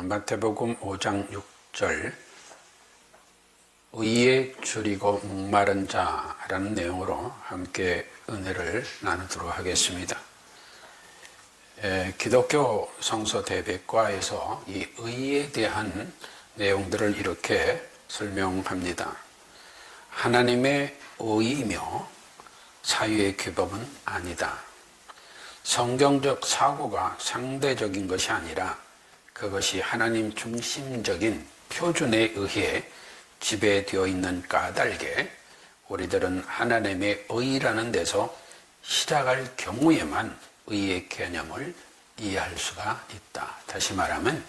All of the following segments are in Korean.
마태복음 5장 6절 의에 줄이고 목마른 자라는 내용으로 함께 은혜를 나누도록 하겠습니다. 기독교 성서 대백과에서 이 의에 대한 내용들을 이렇게 설명합니다. 하나님의 의이며 사유의 규범은 아니다. 성경적 사고가 상대적인 것이 아니라 그것이 하나님 중심적인 표준에 의해 지배되어 있는 까닭에 우리들은 하나님의 의라는 데서 시작할 경우에만 의의 개념을 이해할 수가 있다. 다시 말하면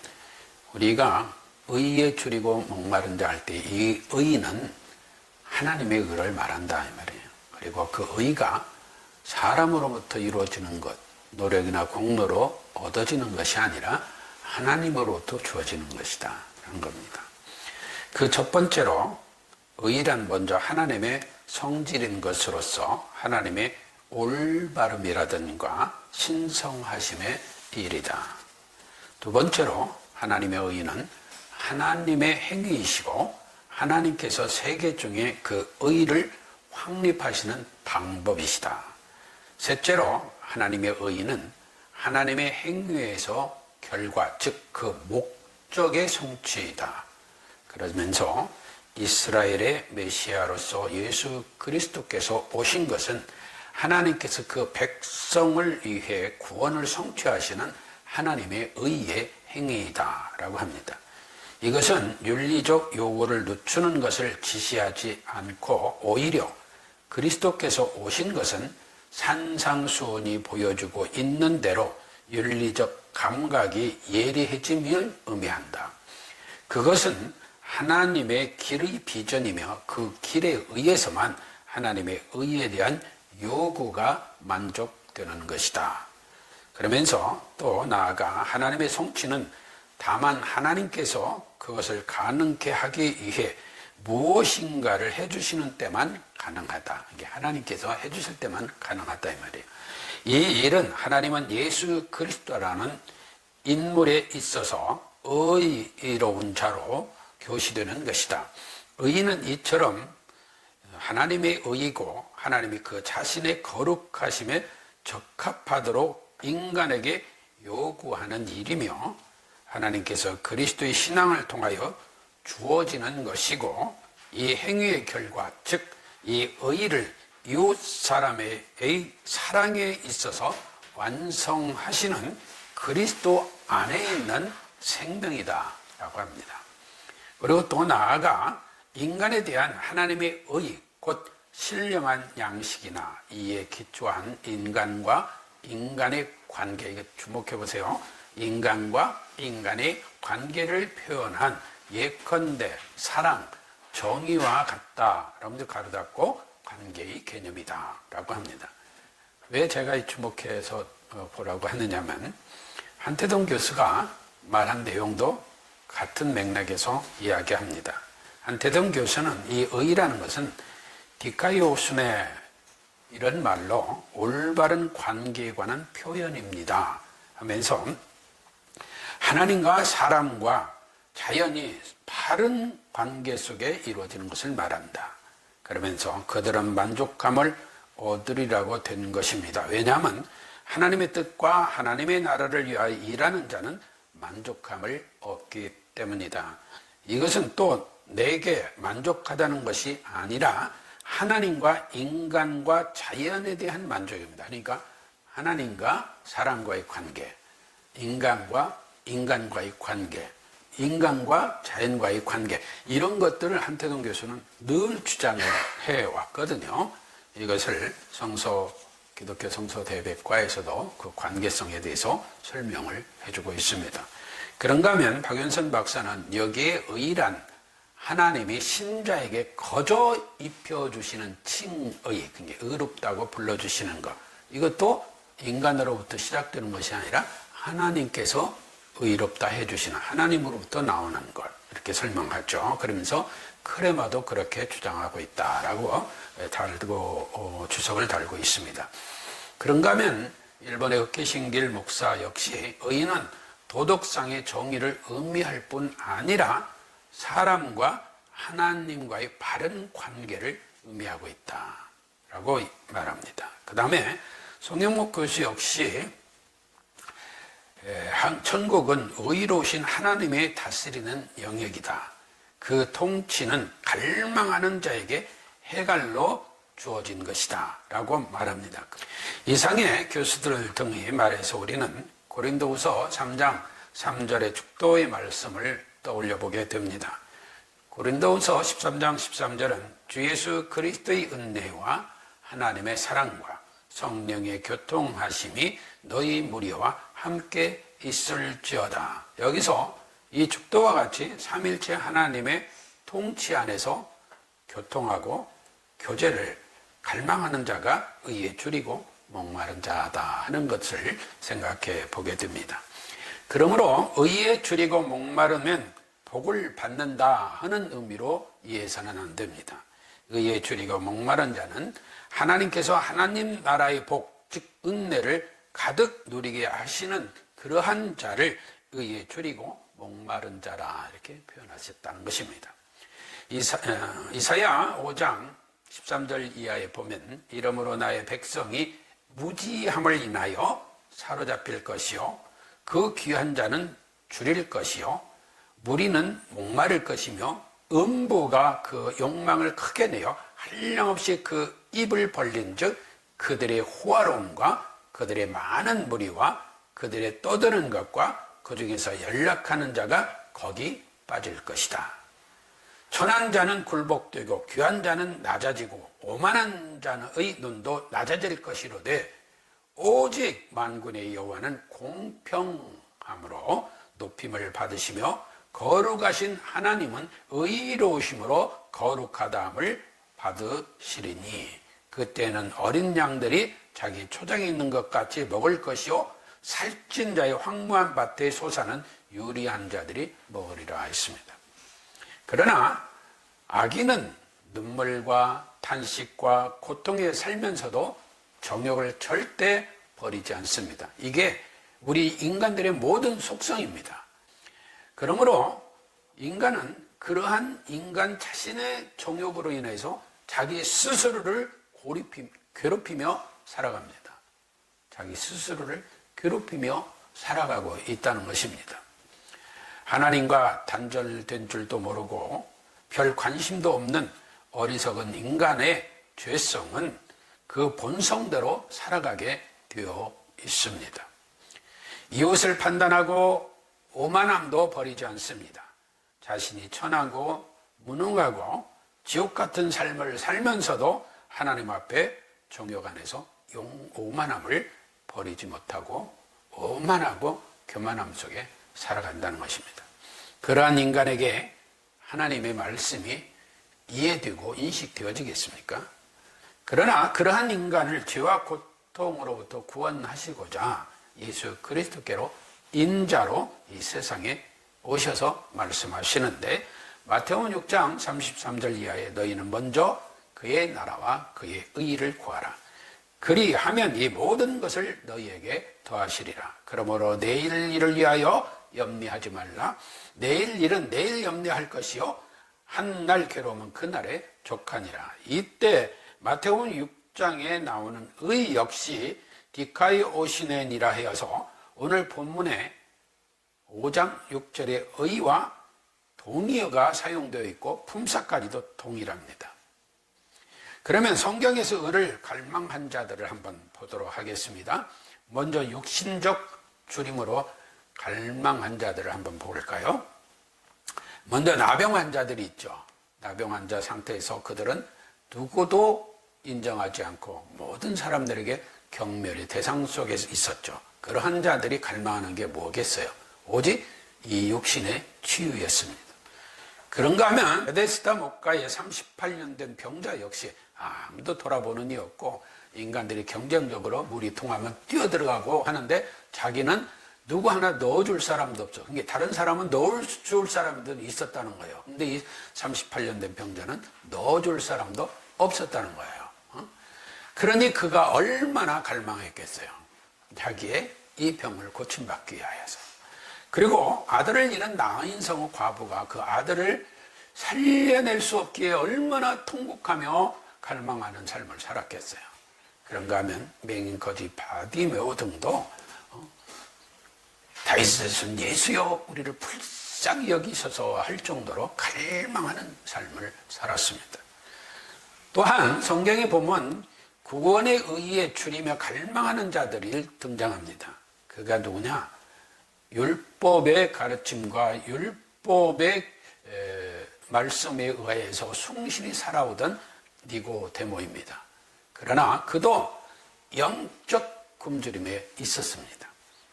우리가 의에 줄이고 목마른 자 할 때 이 의는 하나님의 의를 말한다 이 말이에요. 그리고 그 의가 사람으로부터 이루어지는 것, 노력이나 공로로 얻어지는 것이 아니라 하나님으로부터 주어지는 것이다 라는 겁니다. 그 첫 번째로 의란 먼저 하나님의 성질인 것으로서 하나님의 올바름이라든가 신성하심의 일이다. 두 번째로 하나님의 의는 하나님의 행위이시고 하나님께서 세계 중에 그 의를 확립하시는 방법이시다. 셋째로 하나님의 의는 하나님의 행위에서 결과, 즉 그 목적의 성취이다. 그러면서 이스라엘의 메시아로서 예수 그리스도께서 오신 것은 하나님께서 그 백성을 위해 구원을 성취하시는 하나님의 의의 행위이다 라고 합니다. 이것은 윤리적 요구를 늦추는 것을 지시하지 않고 오히려 그리스도께서 오신 것은 산상수훈이 보여주고 있는 대로 윤리적 감각이 예리해짐을 의미한다. 그것은 하나님의 길의 비전이며 그 길에 의해서만 하나님의 의에 대한 요구가 만족되는 것이다. 그러면서 또 나아가 하나님의 성취는 다만 하나님께서 그것을 가능케 하기 위해 무엇인가를 해주시는 때만 가능하다. 이게 하나님께서 해주실 때만 가능하다 이 말이에요. 이 일은 하나님은 예수 그리스도라는 인물에 있어서 의로운 자로 교시되는 것이다. 의는 이처럼 하나님의 의이고 하나님이 그 자신의 거룩하심에 적합하도록 인간에게 요구하는 일이며 하나님께서 그리스도의 신앙을 통하여 주어지는 것이고 이 행위의 결과, 즉 이 의를 이웃 사람의 사랑에 있어서 완성하시는 그리스도 안에 있는 생명이다 라고 합니다. 그리고 또 나아가 인간에 대한 하나님의 의, 곧 신령한 양식이나 이에 기초한 인간과 인간의 관계, 이거 주목해 보세요. 인간과 인간의 관계를 표현한 예컨대 사랑, 정의와 같다 라고 가르닫고 관계의 개념이다 라고 합니다. 왜 제가 주목해서 보라고 하느냐면 한태동 교수가 말한 내용도 같은 맥락에서 이야기합니다. 한태동 교수는 이 의라는 것은 디카이오순의 이런 말로 올바른 관계에 관한 표현입니다 하면서 하나님과 사람과 자연이 바른 관계 속에 이루어지는 것을 말한다. 그러면서 그들은 만족감을 얻으리라고 된 것입니다. 왜냐하면 하나님의 뜻과 하나님의 나라를 위하여 일하는 자는 만족감을 얻기 때문이다. 이것은 또 내게 만족하다는 것이 아니라 하나님과 인간과 자연에 대한 만족입니다. 그러니까 하나님과 사람과의 관계, 인간과 인간과의 관계, 인간과 자연과의 관계, 이런 것들을 한태동 교수는 늘 주장을 해왔거든요. 이것을 기독교 성서 대백과에서도 그 관계성에 대해서 설명을 해주고 있습니다. 그런가 하면 박윤선 박사는 여기에 의란 하나님이 신자에게 거저 입혀주시는 칭의, 그게 의롭다고 불러주시는 것, 이것도 인간으로부터 시작되는 것이 아니라 하나님께서 의롭다 해주시는 하나님으로부터 나오는 것, 이렇게 설명하죠. 그러면서 크레마도 그렇게 주장하고 있다라고 주석을 달고 있습니다. 그런가 하면 일본의 흑계신길 목사 역시 의인은 도덕상의 정의를 의미할 뿐 아니라 사람과 하나님과의 바른 관계를 의미하고 있다라고 말합니다. 그 다음에 송영목 교수 역시 천국은 의로우신 하나님의 다스리는 영역이다. 그 통치는 갈망하는 자에게 해갈로 주어진 것이다 라고 말합니다. 이상의 교수들 등의 말에서 우리는 고린도후서 3장 3절의 축도의 말씀을 떠올려 보게 됩니다. 고린도후서 13장 13절은 주 예수 그리스도의 은혜와 하나님의 사랑과 성령의 교통하심이 너희 무리와 함께 있을지어다. 여기서 이 축도와 같이 삼일체 하나님의 통치 안에서 교통하고 교제를 갈망하는 자가 의에 줄이고 목마른 자다 하는 것을 생각해 보게 됩니다. 그러므로 의에 줄이고 목마르면 복을 받는다 하는 의미로 이해해서는 안 됩니다. 의에 줄이고 목마른 자는 하나님께서 하나님 나라의 복, 즉 은혜를 가득 누리게 하시는 그러한 자를 의에 줄이고 목마른 자라 이렇게 표현하셨다는 것입니다. 이사야 5장 13절 이하에 보면 이러므로 나의 백성이 무지함을 인하여 사로잡힐 것이요 그 귀한 자는 줄일 것이요 무리는 목마를 것이며 음부가 그 욕망을 크게 내어 한량없이 그 입을 벌린 즉 그들의 호화로움과 그들의 많은 무리와 그들의 떠드는 것과 그 중에서 연락하는 자가 거기 빠질 것이다. 천한 자는 굴복되고 귀한 자는 낮아지고 오만한 자의 눈도 낮아질 것이로되 오직 만군의 여호와는 공평함으로 높임을 받으시며 거룩하신 하나님은 의로우심으로 거룩하다함을 받으시리니 그때는 어린 양들이 자기 초장에 있는 것 같이 먹을 것이요 살찐 자의 황무한 밭의 소사는 유리한 자들이 먹으리라 했습니다. 그러나 악인은 눈물과 탄식과 고통에 살면서도 정욕을 절대 버리지 않습니다. 이게 우리 인간들의 모든 속성입니다. 그러므로 인간은 그러한 인간 자신의 정욕으로 인해서 자기 스스로를 괴롭히며 살아갑니다. 자기 스스로를 괴롭히며 살아가고 있다는 것입니다. 하나님과 단절된 줄도 모르고 별 관심도 없는 어리석은 인간의 죄성은 그 본성대로 살아가게 되어 있습니다. 이웃을 판단하고 오만함도 버리지 않습니다. 자신이 천하고 무능하고 지옥 같은 삶을 살면서도 하나님 앞에 정욕 안에서 오만함을 버리지 못하고 오만하고 교만함 속에 살아간다는 것입니다. 그러한 인간에게 하나님의 말씀이 이해되고 인식되어지겠습니까? 그러나 그러한 인간을 죄와 고통으로부터 구원하시고자 예수 그리스도께로 인자로 이 세상에 오셔서 말씀하시는데 마태복음 6장 33절 이하에 너희는 먼저 그의 나라와 그의 의를 구하라. 그리하면 이 모든 것을 너희에게 더하시리라. 그러므로 내일 일을 위하여 염려하지 말라. 내일 일은 내일 염려할 것이요 한날 괴로움은 그날에 족하니라. 이때 마태복음 6장에 나오는 의 역시 디카이오시넨이라 하여서 오늘 본문에 5장 6절의 의와 동의어가 사용되어 있고 품사까지도 동일합니다. 그러면 성경에서 의를 갈망한 자들을 한번 보도록 하겠습니다. 먼저 육신적 줄임으로 갈망한 자들을 한번 볼까요? 먼저 나병 환자들이 있죠. 나병 환자 상태에서 그들은 누구도 인정하지 않고 모든 사람들에게 경멸의 대상 속에 있었죠. 그러한 자들이 갈망하는 게 뭐겠어요? 오직 이 육신의 치유였습니다. 그런가 하면 베데스다 목가에 38년 된 병자 역시 아무도 돌아보는 이 없고 인간들이 경쟁적으로 물이 통하면 뛰어들어가고 하는데 자기는 누구 하나 넣어줄 사람도 없죠. 그러니까 다른 사람은 넣어줄 사람들은 있었다는 거예요. 근데 이 38년 된 병자는 넣어줄 사람도 없었다는 거예요. 그러니 그가 얼마나 갈망했겠어요. 자기의 이 병을 고침받기 위하여서. 그리고 아들을 잃은 나인성의 과부가 그 아들을 살려낼 수 없기에 얼마나 통곡하며 갈망하는 삶을 살았겠어요. 그런가 하면 맹인 거지 바디메오 등도 다윗의 손 예수여 우리를 불쌍히 여기소서 할 정도로 갈망하는 삶을 살았습니다. 또한 성경에 보면 구원의 의에 줄이며 갈망하는 자들이 등장합니다. 그가 누구냐? 율법의 가르침과 율법의 말씀에 의해서 충실히 살아오던 니고데모입니다. 그러나 그도 영적 굶주림에 있었습니다.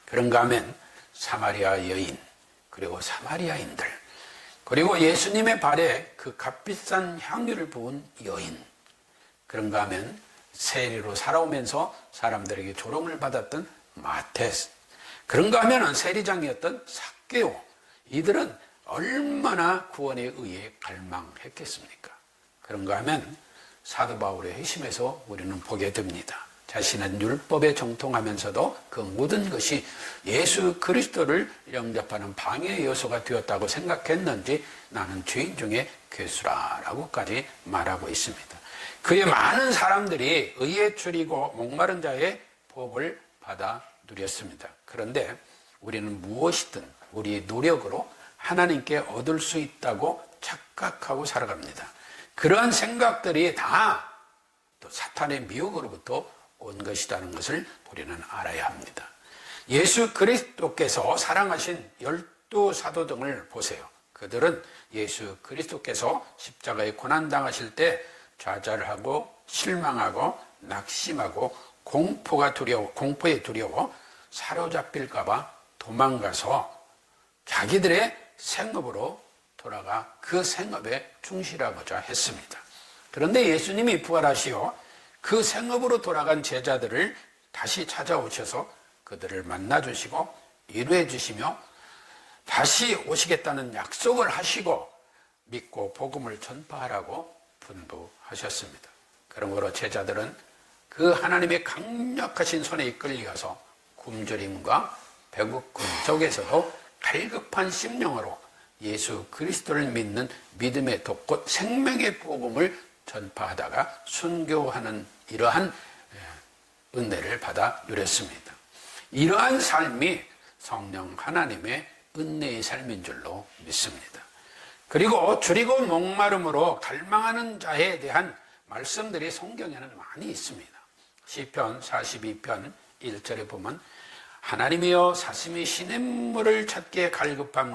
그런가 하면 사마리아 여인, 그리고 사마리아인들, 그리고 예수님의 발에 그 값비싼 향유를 부은 여인, 그런가 하면 세리로 살아오면서 사람들에게 조롱을 받았던 마테스, 그런가 하면 세리장이었던 삭개오, 이들은 얼마나 구원에 의해 갈망했겠습니까? 그런가 하면 사도 바울의 회심에서 우리는 보게 됩니다. 자신은 율법에 정통하면서도 그 모든 것이 예수 그리스도를 영접하는 방해 요소가 되었다고 생각했는지 나는 죄인 중에 괴수라라고까지 말하고 있습니다. 그의 많은 사람들이 의에 줄이고 목마른 자의 복을 받아 누렸습니다. 그런데 우리는 무엇이든 우리의 노력으로 하나님께 얻을 수 있다고 착각하고 살아갑니다. 그러한 생각들이 다 또 사탄의 미혹으로부터 온 것이라는 것을 우리는 알아야 합니다. 예수 그리스도께서 사랑하신 12 사도 등을 보세요. 그들은 예수 그리스도께서 십자가에 고난당하실 때 좌절하고 실망하고 낙심하고 공포에 두려워 사로잡힐까봐 도망가서 자기들의 생업으로 돌아가 그 생업에 충실하고자 했습니다. 그런데 예수님이 부활하시어 그 생업으로 돌아간 제자들을 다시 찾아오셔서 그들을 만나주시고 위로해 주시며 다시 오시겠다는 약속을 하시고 믿고 복음을 전파하라고 분부하셨습니다. 그러므로 제자들은 그 하나님의 강력하신 손에 이끌려서 굶주림과 배고픔 속에서도 갈급한 심령으로 예수 그리스도를 믿는 믿음의 덕, 곧 생명의 복음을 전파하다가 순교하는 이러한 은혜를 받아 누렸습니다. 이러한 삶이 성령 하나님의 은혜의 삶인 줄로 믿습니다. 그리고 줄이고 목마름으로 갈망하는 자에 대한 말씀들이 성경에는 많이 있습니다. 시편 42편 1절에 보면 하나님이여 사슴이 시냇물을 찾기에 갈급함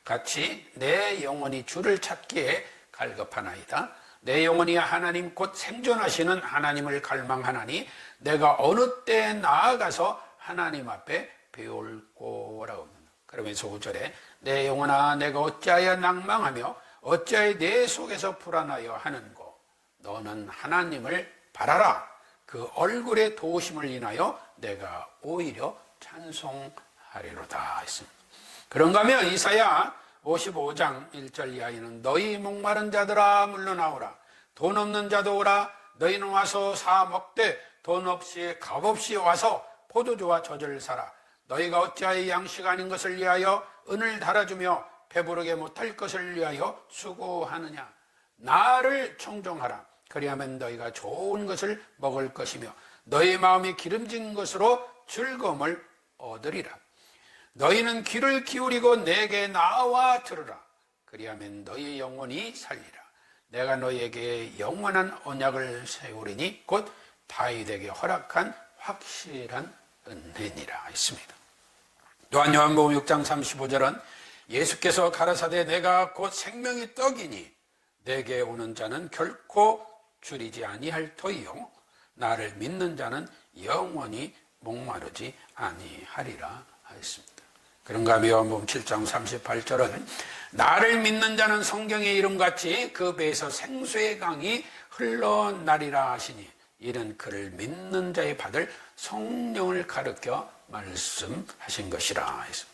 같이 내 영혼이 주를 찾기에 갈급하나이다. 내 영혼이 하나님 곧 생존하시는 하나님을 갈망하나니 내가 어느 때에 나아가서 하나님 앞에 배울꼬라고 합니다. 그러면서 5절에 내 영혼아 내가 어찌하여 낭망하며 어찌하여 내 속에서 불안하여 하는고 너는 하나님을 바라라. 그 얼굴의 도우심을 인하여 내가 오히려 찬송하리로다 했습니다. 그런가 하면 이사야 55장 1절 이하에는 너희 목마른 자들아 물러나오라. 돈 없는 자도 오라. 너희는 와서 사 먹되 돈 없이 값없이 와서 포도주와 젖을 사라. 너희가 어찌하여 양식 아닌 것을 위하여 은을 달아주며 배부르게 못할 것을 위하여 수고하느냐. 나를 청종하라. 그리하면 너희가 좋은 것을 먹을 것이며 너희 마음이 기름진 것으로 즐거움을 얻으리라. 너희는 귀를 기울이고 내게 나와 들으라. 그리하면 너희 영혼이 살리라. 내가 너희에게 영원한 언약을 세우리니 곧 다윗에게 허락한 확실한 은혜니라 했습니다. 또한 요한복음 6장 35절은 예수께서 가라사대 내가 곧 생명의 떡이니 내게 오는 자는 결코 줄이지 아니할 터이요 나를 믿는 자는 영원히 목마르지 아니하리라 하였습니다. 그런가 하면 요한복음 7장 38절은 나를 믿는 자는 성경의 이름같이 그 배에서 생수의 강이 흘러나리라 하시니 이는 그를 믿는 자의 받을 성령을 가르쳐 말씀하신 것이라 했습니다.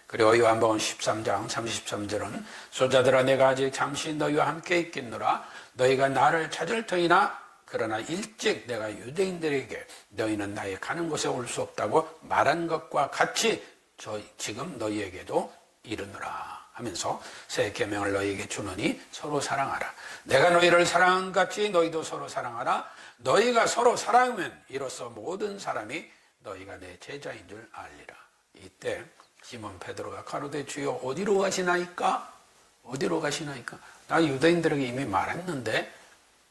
그리고 요한복음 13장 33절은 소자들아 내가 아직 잠시 너희와 함께 있겠노라. 너희가 나를 찾을 터이나 그러나 일찍 내가 유대인들에게 너희는 나의 가는 곳에 올 수 없다고 말한 것과 같이 지금 너희에게도 이르노라 하면서 새 계명을 너희에게 주노니 서로 사랑하라. 내가 너희를 사랑한 같이 너희도 서로 사랑하라. 너희가 서로 사랑하면 이로써 모든 사람이 너희가 내 제자인 줄 알리라. 이때 시몬 베드로가 가로되 주여 어디로 가시나이까? 어디로 가시나이까? 나 유대인들에게 이미 말했는데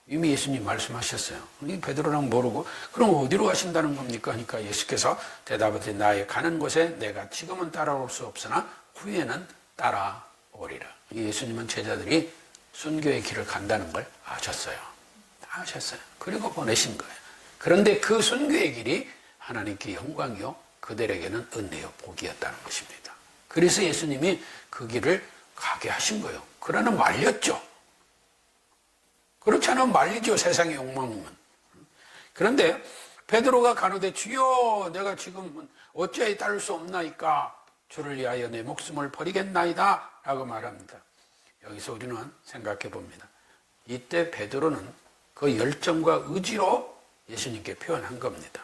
이미 예수님 말씀하셨어요. 우리 베드로랑 모르고 그럼 어디로 가신다는 겁니까? 하니까 예수께서 대답하되 나의 가는 곳에 내가 지금은 따라올 수 없으나 후에는 따라오리라. 예수님은 제자들이 순교의 길을 간다는 걸 아셨어요. 다 아셨어요. 그리고 보내신 거예요. 그런데 그 순교의 길이 하나님께 영광이요 그들에게는 은혜요 복이었다는 것입니다. 그래서 예수님이 그 길을 가게 하신 거예요. 그러나 말렸죠. 그렇지 않으면 말리죠. 세상의 욕망은. 그런데 베드로가 가로되 주여 내가 지금 어찌하여 따를 수 없나이까? 주를 위하여 내 목숨을 버리겠나이다 라고 말합니다. 여기서 우리는 생각해 봅니다. 이때 베드로는 그 열정과 의지로 예수님께 표현한 겁니다.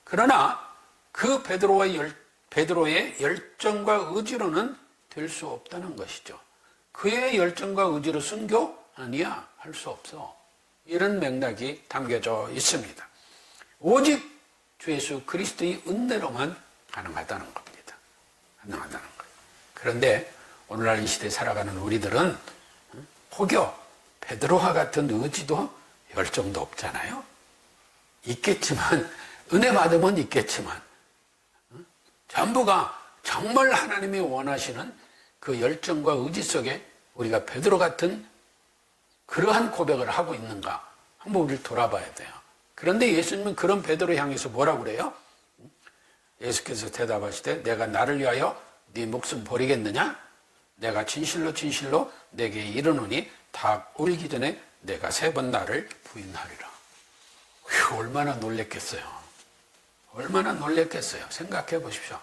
그러나 그 베드로의 열정과 의지로는 될 수 없다는 것이죠. 그의 열정과 의지로 순교? 아니야, 할 수 없어. 이런 맥락이 담겨져 있습니다. 오직 주 예수 그리스도의 은혜로만 가능하다는 겁니다. 가능하다는 거예요. 그런데 오늘날 이 시대에 살아가는 우리들은 혹여 베드로와 같은 의지도 열정도 없잖아요. 있겠지만 은혜 받으면 있겠지만 전부가 정말 하나님이 원하시는 그 열정과 의지 속에 우리가 베드로 같은 그러한 고백을 하고 있는가 한번 우리를 돌아봐야 돼요. 그런데 예수님은 그런 베드로 향해서 뭐라고 그래요? 예수께서 대답하시되 내가 나를 위하여 네 목숨 버리겠느냐? 내가 진실로 진실로 내게 이르노니 닭 울기 전에 내가 3번 나를 부인하리라. 얼마나 놀랬겠어요. 얼마나 놀랬겠어요. 생각해 보십시오.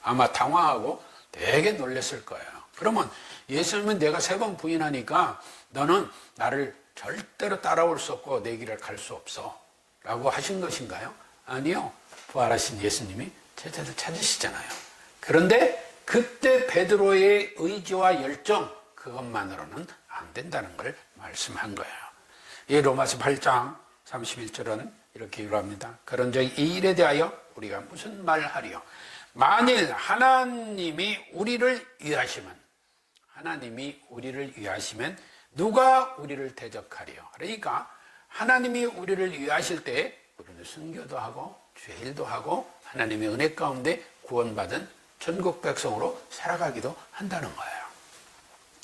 아마 당황하고 되게 놀랬을 거예요. 그러면 예수님은 내가 3번 부인하니까 너는 나를 절대로 따라올 수 없고 내 길을 갈 수 없어 라고 하신 것인가요? 아니요. 부활하신 예수님이 제자들 찾으시잖아요. 그런데 그때 베드로의 의지와 열정 그것만으로는 안 된다는 걸 말씀한 거예요. 이 로마서 8장 31절은 이렇게 기록합니다. 그런즉 이 일에 대하여 우리가 무슨 말하리요? 만일 하나님이 우리를 위하시면 누가 우리를 대적하리요? 그러니까 하나님이 우리를 위하실 때 우리는 순교도 하고 죄일도 하고 하나님의 은혜 가운데 구원받은 전국 백성으로 살아가기도 한다는 거예요.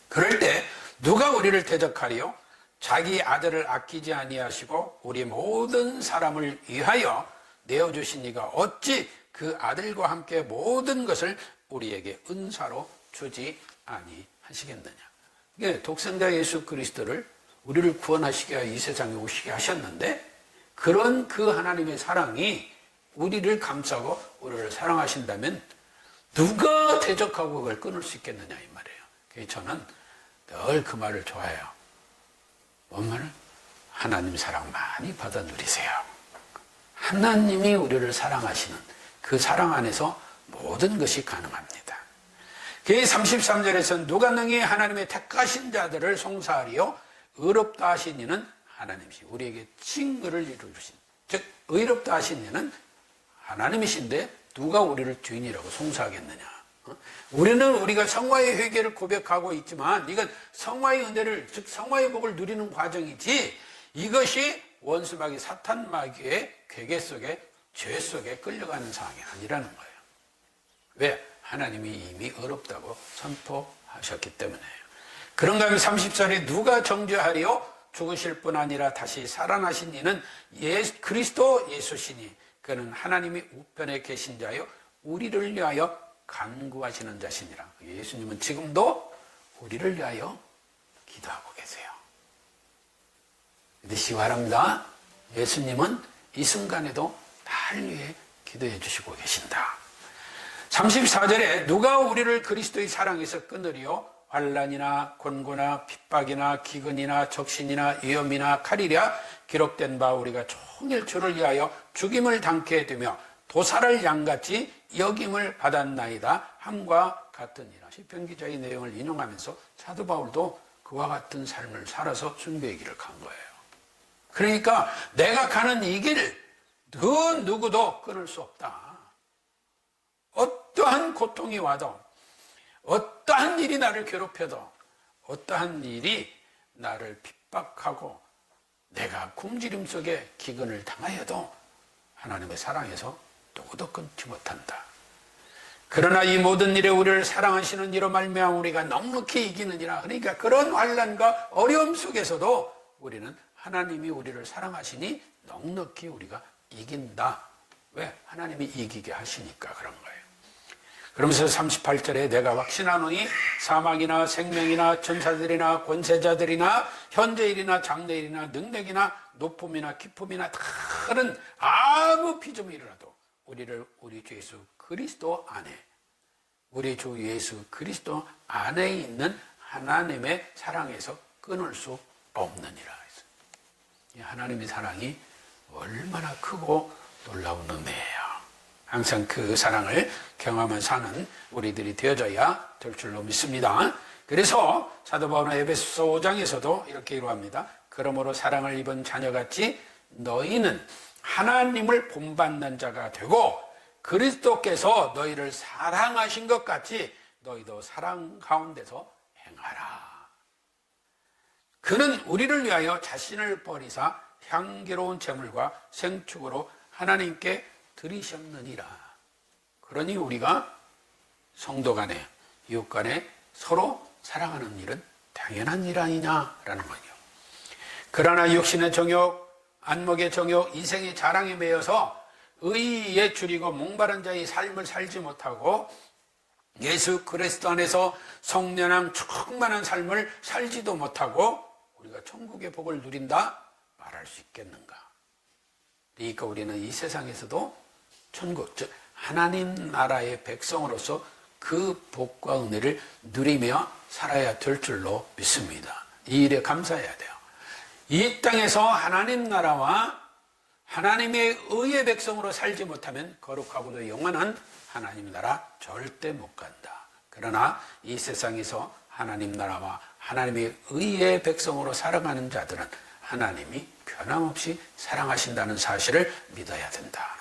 그럴 때 누가 우리를 대적하리요? 자기 아들을 아끼지 아니하시고 우리 모든 사람을 위하여 내어주신 이가 어찌 그 아들과 함께 모든 것을 우리에게 은사로 주지 아니하시겠느냐. 독생자 예수 그리스도를 우리를 구원하시기 위하여 이 세상에 오시게 하셨는데 그런 그 하나님의 사랑이 우리를 감싸고 우리를 사랑하신다면 누가 대적하고 그걸 끊을 수 있겠느냐 이 말이에요. 그래서 저는 늘 그 말을 좋아해요. 뭔 말을? 하나님 사랑 많이 받아 누리세요. 하나님이 우리를 사랑하시는 그 사랑 안에서 모든 것이 가능합니다. 그 33절에서는 누가 능히 하나님의 택하신 자들을 송사하리요? 의롭다 하신 이는 하나님이시 우리에게 칭의를 이루주신 즉 의롭다 하신 이는 하나님이신데 누가 우리를 주인이라고 송사하겠느냐. 우리는 우리가 성화의 회개를 고백하고 있지만 이건 성화의 은혜를 즉 성화의 복을 누리는 과정이지 이것이 원수마귀 사탄마귀의 괴계 속에 죄 속에 끌려가는 상황이 아니라는 거예요. 왜? 하나님이 이미 의롭다고 선포하셨기 때문에요. 그런가 하면 30절에 누가 정죄하리요? 죽으실 뿐 아니라 다시 살아나신 이는 그리스도 예수시니 그는 하나님이 우편에 계신 자요 우리를 위하여 간구하시는 자시니라. 예수님은 지금도 우리를 위하여 기도하고 계세요. 믿으시기 바랍니다. 예수님은 이 순간에도 나를 위해 기도해 주시고 계신다. 34절에 누가 우리를 그리스도의 사랑에서 끊으리요? 환난이나 곤고나 핍박이나 기근이나 적신이나 위험이나 칼이랴 기록된 바 우리가 종일 주를 위하여 죽임을 당케 되며 도살을 양같이 여김을 받았나이다 함과 같으니라. 시편 기자의 내용을 인용하면서 사도 바울도 그와 같은 삶을 살아서 순교의 길을 간 거예요. 그러니까 내가 가는 이 길, 그 누구도 끊을 수 없다. 어떠한 고통이 와도, 어떠한 일이 나를 괴롭혀도, 어떠한 일이 나를 핍박하고 내가 굶주림 속에 기근을 당하여도 하나님의 사랑에서 누구도 끊지 못한다. 그러나 이 모든 일에 우리를 사랑하시는 이로 말미암아 우리가 넉넉히 이기느니라. 그러니까 그런 환난과 어려움 속에서도 우리는 하나님이 우리를 사랑하시니 넉넉히 우리가 이긴다. 왜? 하나님이 이기게 하시니까 그런 거예요. 그러면서 38절에 내가 확신하노니 사망이나 생명이나 천사들이나 권세자들이나 현재일이나 장래일이나 능력이나 높음이나 깊음이나 다른 아무 피조물이라도 우리를 우리 주 예수 그리스도 안에, 우리 주 예수 그리스도 안에 있는 하나님의 사랑에서 끊을 수 없느니라. 이 하나님의 사랑이 얼마나 크고 놀라운 은혜예요. 항상 그 사랑을 경험하며 사는 우리들이 되어져야 될 줄로 믿습니다. 그래서 사도 바울은 에베소서 5장에서도 이렇게 기록합니다. 그러므로 사랑을 입은 자녀같이 너희는 하나님을 본받는 자가 되고 그리스도께서 너희를 사랑하신 것 같이 너희도 사랑 가운데서 행하라. 그는 우리를 위하여 자신을 버리사 향기로운 제물과 생축으로 하나님께 드리셨느니라. 그러니 우리가 성도 간에 이웃 간에 서로 사랑하는 일은 당연한 일 아니냐라는 거죠. 그러나 육신의 정욕, 안목의 정욕, 이생의 자랑에 매여서 의에 줄이고 목마른 자의 삶을 살지 못하고 예수 그리스도 안에서 성령랑 충만한 삶을 살지도 못하고 우리가 천국의 복을 누린다 말할 수 있겠는가? 그러니까 우리는 이 세상에서도 천국, 즉 하나님 나라의 백성으로서 그 복과 은혜를 누리며 살아야 될 줄로 믿습니다. 이 일에 감사해야 돼요. 이 땅에서 하나님 나라와 하나님의 의의 백성으로 살지 못하면 거룩하고도 영원한 하나님 나라 절대 못 간다. 그러나 이 세상에서 하나님 나라와 하나님의 의의 백성으로 살아가는 자들은 하나님이 변함없이 사랑하신다는 사실을 믿어야 된다.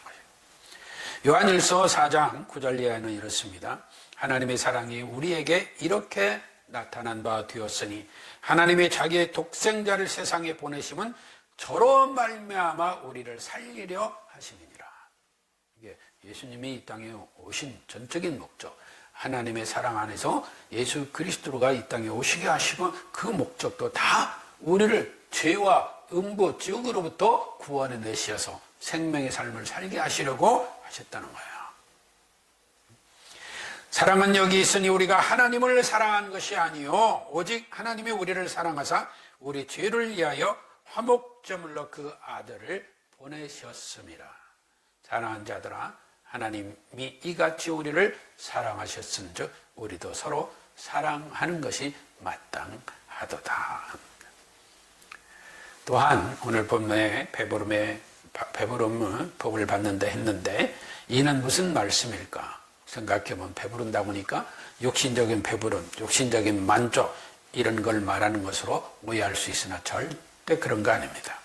요한일서 4장 9절 이하에는 이렇습니다. 하나님의 사랑이 우리에게 이렇게 나타난 바 되었으니 하나님의 자기의 독생자를 세상에 보내심은 저로 말미암아 우리를 살리려 하심이니라. 이게 예수님이 이 땅에 오신 전적인 목적, 하나님의 사랑 안에서 예수 그리스도가 이 땅에 오시게 하시고 그 목적도 다 우리를 죄와 음부, 지옥으로부터 구원해 내시어서 생명의 삶을 살게 하시려고 하셨다는 거예요. 사랑은 여기 있으니 우리가 하나님을 사랑한 것이 아니요 오직 하나님이 우리를 사랑하사 우리 죄를 위하여 화목제물로 그 아들을 보내셨음이라. 사랑하는 자들아, 하나님이 이같이 우리를 사랑하셨은즉 우리도 서로 사랑하는 것이 마땅하도다. 또한 오늘 본문에 배부름은 복을 받는다 했는데 이는 무슨 말씀일까? 생각해보면 배부른다고 하니까 육신적인 배부름, 육신적인 만족 이런 걸 말하는 것으로 오해할 수 있으나 절대 그런 거 아닙니다.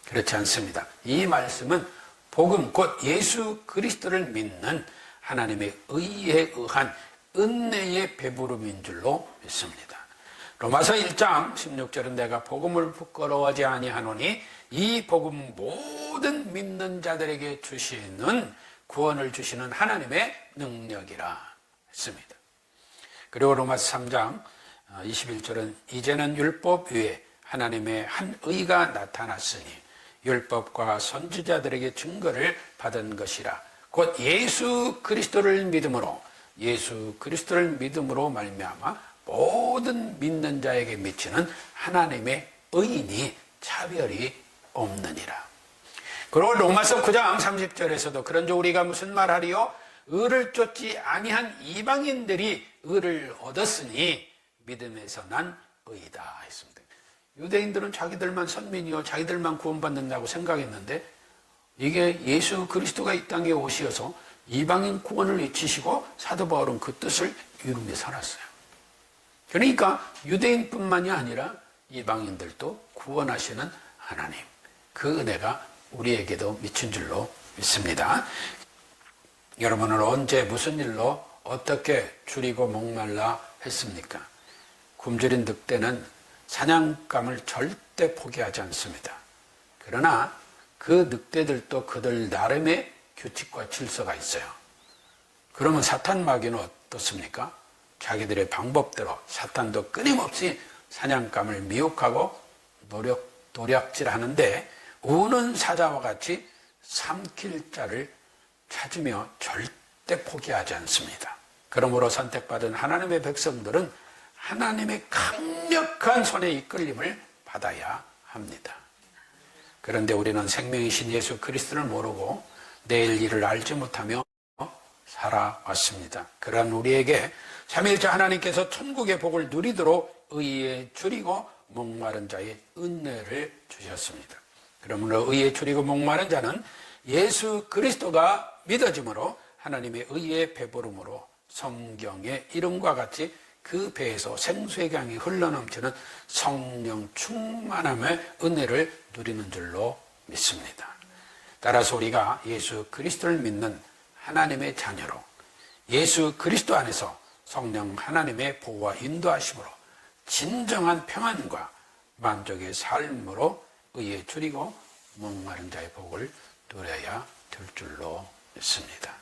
그렇지 않습니다. 이 말씀은 복음 곧 예수 그리스도를 믿는 하나님의 의에 의한 은혜의 배부름인 줄로 믿습니다. 로마서 1장 16절은 내가 복음을 부끄러워하지 아니하노니 이 복음 모든 믿는 자들에게 주시는 구원을 주시는 하나님의 능력이라 했습니다. 그리고 로마서 3장 21절은 이제는 율법 위에 하나님의 한 의가 나타났으니 율법과 선지자들에게 증거를 받은 것이라. 곧 예수 그리스도를 믿음으로 말미암아 모든 믿는 자에게 미치는 하나님의 의인이 차별이 없느니라. 그리고 로마서 9장 30절에서도 그런즉 우리가 무슨 말하리요? 의를 쫓지 아니한 이방인들이 의를 얻었으니 믿음에서 난 의이다 했습니다. 유대인들은 자기들만 선민이요 자기들만 구원받는다고 생각했는데 이게 예수 그리스도가 이 땅에 오시어서 이방인 구원을 외치시고 사도 바울은 그 뜻을 이루며 살았어요. 그러니까 유대인뿐만이 아니라 이방인들도 구원하시는 하나님, 그 은혜가 우리에게도 미친 줄로 믿습니다. 여러분은 언제 무슨 일로 어떻게 줄이고 목말라 했습니까? 굶주린 늑대는 사냥감을 절대 포기하지 않습니다. 그러나 그 늑대들도 그들 나름의 규칙과 질서가 있어요. 그러면 사탄 마귀는 어떻습니까? 자기들의 방법대로 사탄도 끊임없이 사냥감을 미혹하고 노략질하는데 우는 사자와 같이 삼킬 자를 찾으며 절대 포기하지 않습니다. 그러므로 선택받은 하나님의 백성들은 하나님의 강력한 손에 이끌림을 받아야 합니다. 그런데 우리는 생명이신 예수 그리스도를 모르고 내일 일을 알지 못하며 살아왔습니다. 그러한 우리에게 삼위일체 하나님께서 천국의 복을 누리도록 의에 줄이고 목마른 자의 은혜를 주셨습니다. 그러므로 의에 줄이고 목마른 자는 예수 그리스도가 믿어짐으로 하나님의 의의 배부름으로 성경의 이름과 같이 그 배에서 생수의 강이 흘러넘치는 성령 충만함의 은혜를 누리는 줄로 믿습니다. 따라서 우리가 예수 그리스도를 믿는 하나님의 자녀로 예수 그리스도 안에서 성령 하나님의 보호와 인도하심으로 진정한 평안과 만족의 삶으로 의에 줄이고 목마른 자의 복을 누려야 될 줄로 믿습니다.